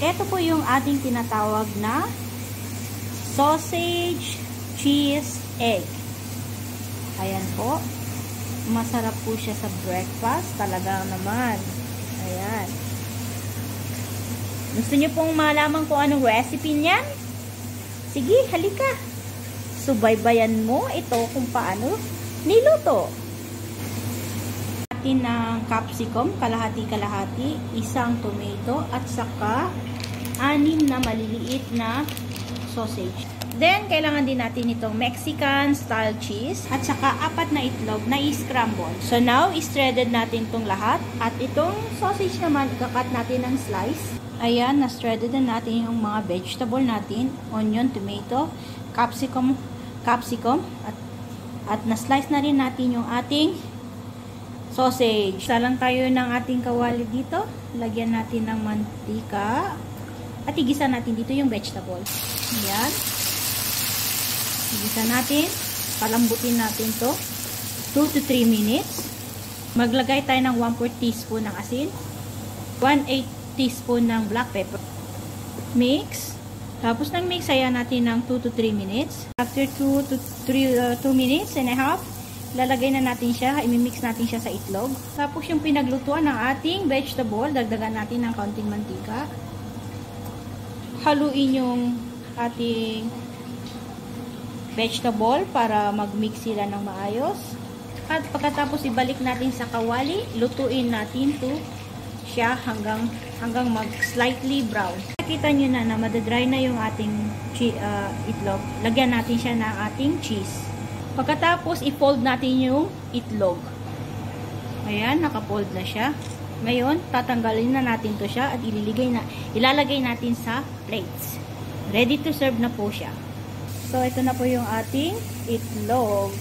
Ito po yung ating tinatawag na sausage, cheese, egg. Ayan po. Masarap po siya sa breakfast. Talaga naman. Ayan. Gusto niyo pong malaman kung anong recipe niyan? Sige, halika. Subaybayan mo ito kung paano niluto. Natin ng capsicum, kalahati-kalahati, isang tomato, at saka 6 na maliliit na sausage. Then, kailangan din natin itong Mexican style cheese at saka 4 na itlog na i-scramble. So, now, is-shredded natin itong lahat. At itong sausage naman, ikakat natin ng slice. Ayan, na-shredded na natin yung mga vegetable natin. Onion, tomato, capsicum, at na-slice na rin natin yung ating sausage. Salang tayo ng ating kawali dito. Lagyan natin ng mantika. At igisa natin dito yung vegetable. Ayan. Igisa natin. Palambutin natin to 2 to 3 minutes. Maglagay tayo ng 1/4 teaspoon ng asin. 1/8 teaspoon ng black pepper. Mix. Tapos nang mix, ayan natin ng 2 to 3 minutes. After 2 minutes and a half, lalagay na natin siya. I-mix natin siya sa itlog. Tapos yung pinaglutuan ng ating vegetable, dagdagan natin ng kaunting mantika. Haluin yung ating vegetable para mag-mix sila ng maayos. At pagkatapos ibalik natin sa kawali, lutuin natin to siya hanggang mag-slightly brown. Nakita nyo na madadry na yung ating itlog. Lagyan natin siya ng ating cheese. Pagkatapos, i-fold natin yung itlog. Ayan, naka-fold na siya. Ngayon, tatanggalin na natin to siya at ilalagay natin sa plates. Ready to serve na po siya. So, ito na po yung ating itlog.